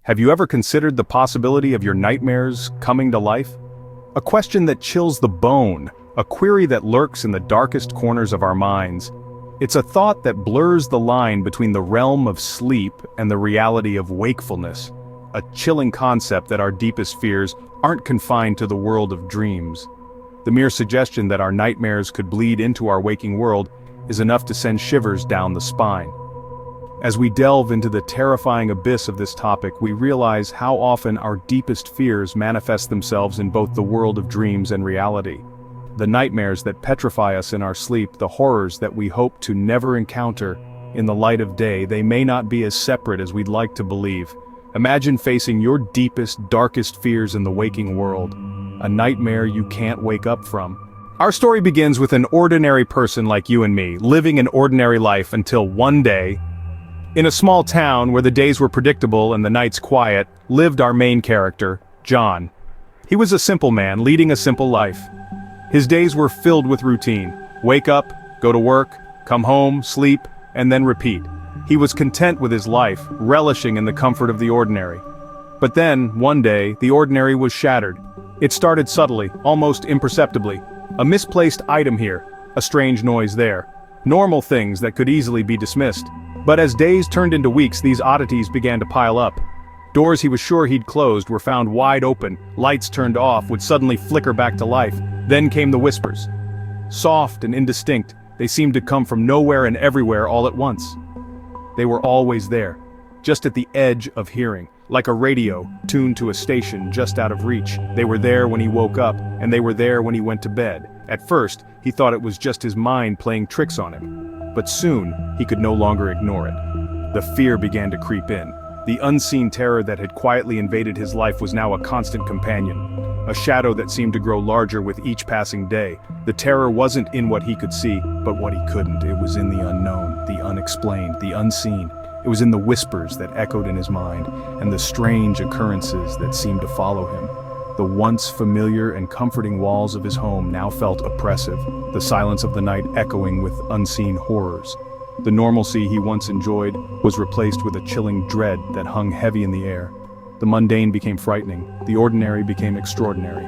Have you ever considered the possibility of your nightmares coming to life? A question that chills the bone, a query that lurks in the darkest corners of our minds. It's a thought that blurs the line between the realm of sleep and the reality of wakefulness. A chilling concept that our deepest fears aren't confined to the world of dreams. The mere suggestion that our nightmares could bleed into our waking world is enough to send shivers down the spine. As we delve into the terrifying abyss of this topic, we realize how often our deepest fears manifest themselves in both the world of dreams and reality. The nightmares that petrify us in our sleep, the horrors that we hope to never encounter in the light of day, they may not be as separate as we'd like to believe. Imagine facing your deepest, darkest fears in the waking world, a nightmare you can't wake up from. Our story begins with an ordinary person like you and me, living an ordinary life until one day, in a small town where the days were predictable and the nights quiet, lived our main character, John. He was a simple man, leading a simple life. His days were filled with routine. Wake up, go to work, come home, sleep, and then repeat. He was content with his life, relishing in the comfort of the ordinary. But then, one day, the ordinary was shattered. It started subtly, almost imperceptibly. A misplaced item here, a strange noise there. Normal things that could easily be dismissed. But as days turned into weeks, these oddities began to pile up. Doors he was sure he'd closed were found wide open, lights turned off would suddenly flicker back to life. Then came the whispers. Soft and indistinct, they seemed to come from nowhere and everywhere all at once. They were always there, just at the edge of hearing, like a radio tuned to a station just out of reach. They were there when he woke up, and they were there when he went to bed. At first, he thought it was just his mind playing tricks on him. But soon, he could no longer ignore it. The fear began to creep in. The unseen terror that had quietly invaded his life was now a constant companion. A shadow that seemed to grow larger with each passing day. The terror wasn't in what he could see, but what he couldn't. It was in the unknown, the unexplained, the unseen. It was in the whispers that echoed in his mind, and the strange occurrences that seemed to follow him. The once familiar and comforting walls of his home now felt oppressive, the silence of the night echoing with unseen horrors. The normalcy he once enjoyed was replaced with a chilling dread that hung heavy in the air. The mundane became frightening, the ordinary became extraordinary.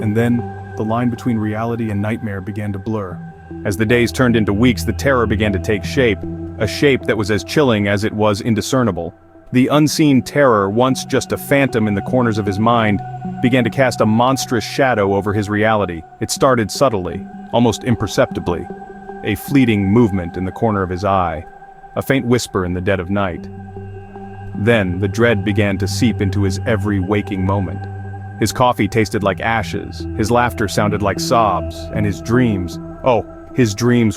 And then, the line between reality and nightmare began to blur. As the days turned into weeks, the terror began to take shape, a shape that was as chilling as it was indiscernible. The unseen terror, once just a phantom in the corners of his mind, began to cast a monstrous shadow over his reality. It started subtly, almost imperceptibly. A fleeting movement in the corner of his eye, a faint whisper in the dead of night. Then, the dread began to seep into his every waking moment. His coffee tasted like ashes, his laughter sounded like sobs, and his dreams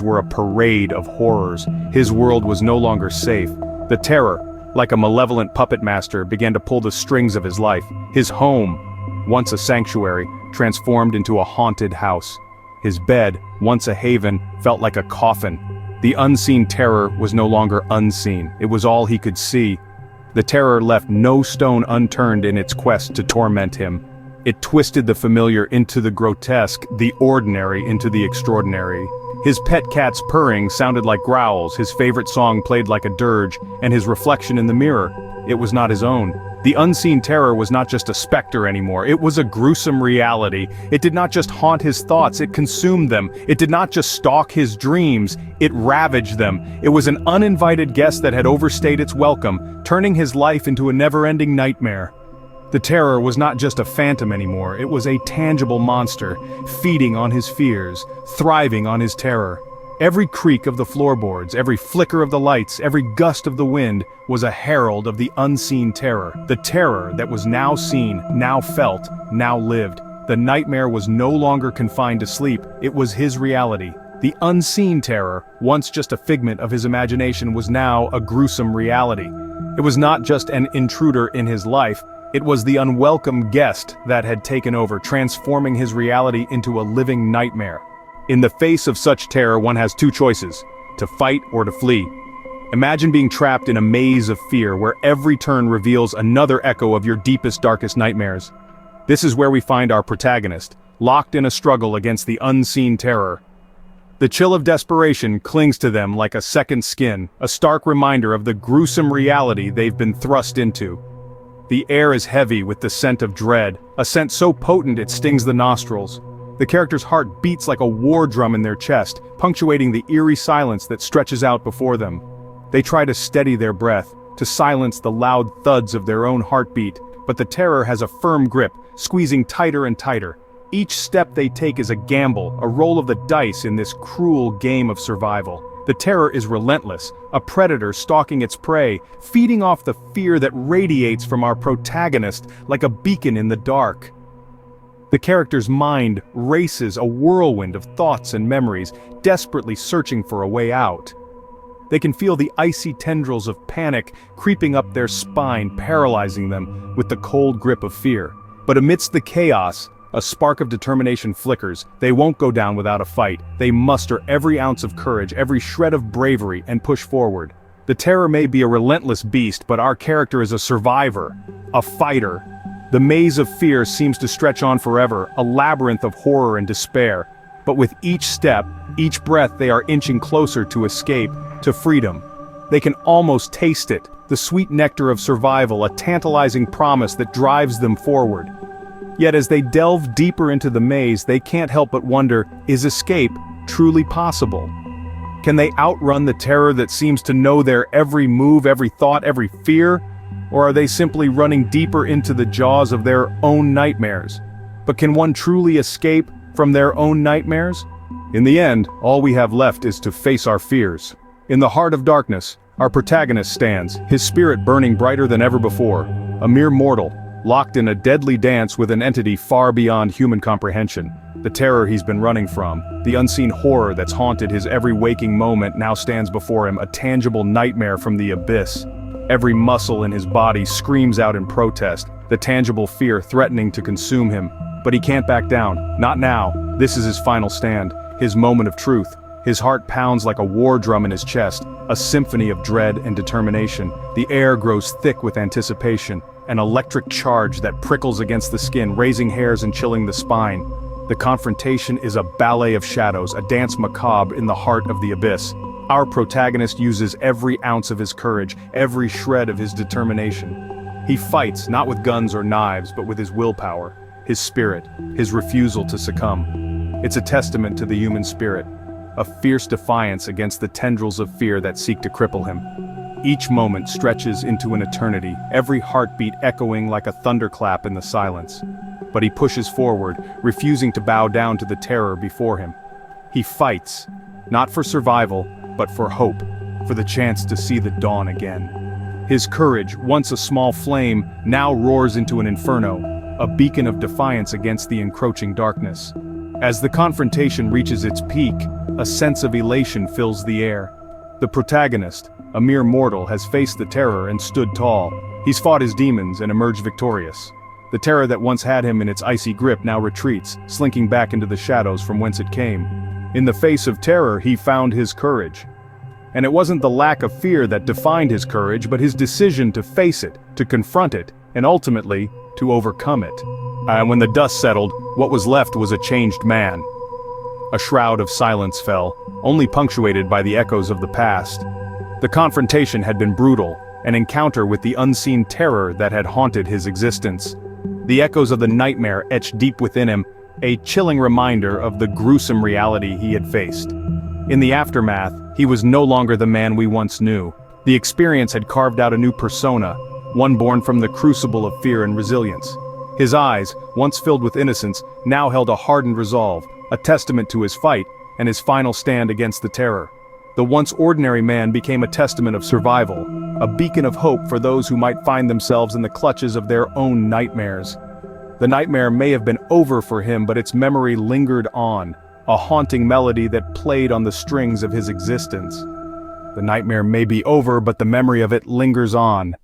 were a parade of horrors. His world was no longer safe. The terror, like a malevolent puppet master, began to pull the strings of his life. His home, once a sanctuary, transformed into a haunted house. His bed, once a haven, felt like a coffin. The unseen terror was no longer unseen. It was all he could see. The terror left no stone unturned in its quest to torment him. It twisted the familiar into the grotesque, the ordinary into the extraordinary. His pet cat's purring sounded like growls, his favorite song played like a dirge, and his reflection in the mirror, it was not his own. The unseen terror was not just a specter anymore, it was a gruesome reality. It did not just haunt his thoughts, it consumed them. It did not just stalk his dreams, it ravaged them. It was an uninvited guest that had overstayed its welcome, turning his life into a never-ending nightmare. The terror was not just a phantom anymore, it was a tangible monster, feeding on his fears, thriving on his terror. Every creak of the floorboards, every flicker of the lights, every gust of the wind was a herald of the unseen terror. The terror that was now seen, now felt, now lived. The nightmare was no longer confined to sleep, it was his reality. The unseen terror, once just a figment of his imagination, was now a gruesome reality. It was not just an intruder in his life, it was the unwelcome guest that had taken over, transforming his reality into a living nightmare. In the face of such terror, one has two choices: to fight or to flee. Imagine being trapped in a maze of fear where every turn reveals another echo of your deepest, darkest nightmares. This is where we find our protagonist, locked in a struggle against the unseen terror. The chill of desperation clings to them like a second skin, a stark reminder of the gruesome reality they've been thrust into. The air is heavy with the scent of dread, a scent so potent it stings the nostrils. The character's heart beats like a war drum in their chest, punctuating the eerie silence that stretches out before them. They try to steady their breath, to silence the loud thuds of their own heartbeat, but the terror has a firm grip, squeezing tighter and tighter. Each step they take is a gamble, a roll of the dice in this cruel game of survival. The terror is relentless, a predator stalking its prey, feeding off the fear that radiates from our protagonist like a beacon in the dark. The character's mind races a whirlwind of thoughts and memories, desperately searching for a way out. They can feel the icy tendrils of panic creeping up their spine, paralyzing them with the cold grip of fear. But amidst the chaos, a spark of determination flickers. They won't go down without a fight. They muster every ounce of courage, every shred of bravery, and push forward. The terror may be a relentless beast, but our character is a survivor, a fighter. The maze of fear seems to stretch on forever, a labyrinth of horror and despair. But with each step, each breath, they are inching closer to escape, to freedom. They can almost taste it, the sweet nectar of survival, a tantalizing promise that drives them forward. Yet as they delve deeper into the maze, they can't help but wonder, is escape truly possible? Can they outrun the terror that seems to know their every move, every thought, every fear? Or are they simply running deeper into the jaws of their own nightmares? But can one truly escape from their own nightmares? In the end, all we have left is to face our fears. In the heart of darkness, our protagonist stands, his spirit burning brighter than ever before, a mere mortal, locked in a deadly dance with an entity far beyond human comprehension. The terror he's been running from, the unseen horror that's haunted his every waking moment now stands before him, a tangible nightmare from the abyss. Every muscle in his body screams out in protest, the tangible fear threatening to consume him. But he can't back down, not now. This is his final stand, his moment of truth. His heart pounds like a war drum in his chest, a symphony of dread and determination. The air grows thick with anticipation, an electric charge that prickles against the skin, raising hairs and chilling the spine. The confrontation is a ballet of shadows, a dance macabre in the heart of the abyss. Our protagonist uses every ounce of his courage, every shred of his determination. He fights, not with guns or knives, but with his willpower, his spirit, his refusal to succumb. It's a testament to the human spirit, a fierce defiance against the tendrils of fear that seek to cripple him. Each moment stretches into an eternity, every heartbeat echoing like a thunderclap in the silence. But he pushes forward, refusing to bow down to the terror before him. He fights, not for survival, but for hope, for the chance to see the dawn again. His courage, once a small flame, now roars into an inferno, a beacon of defiance against the encroaching darkness. As the confrontation reaches its peak, a sense of elation fills the air. The protagonist, a mere mortal, has faced the terror and stood tall. He's fought his demons and emerged victorious. The terror that once had him in its icy grip now retreats, slinking back into the shadows from whence it came. In the face of terror, he found his courage. And it wasn't the lack of fear that defined his courage, but his decision to face it, to confront it, and ultimately, to overcome it. And when the dust settled, what was left was a changed man. A shroud of silence fell, only punctuated by the echoes of the past. The confrontation had been brutal, an encounter with the unseen terror that had haunted his existence. The echoes of the nightmare etched deep within him, a chilling reminder of the gruesome reality he had faced. In the aftermath, he was no longer the man we once knew. The experience had carved out a new persona, one born from the crucible of fear and resilience. His eyes, once filled with innocence, now held a hardened resolve, a testament to his fight and his final stand against the terror. The once ordinary man became a testament of survival, a beacon of hope for those who might find themselves in the clutches of their own nightmares. The nightmare may have been over for him, but its memory lingered on, a haunting melody that played on the strings of his existence. The nightmare may be over, but the memory of it lingers on,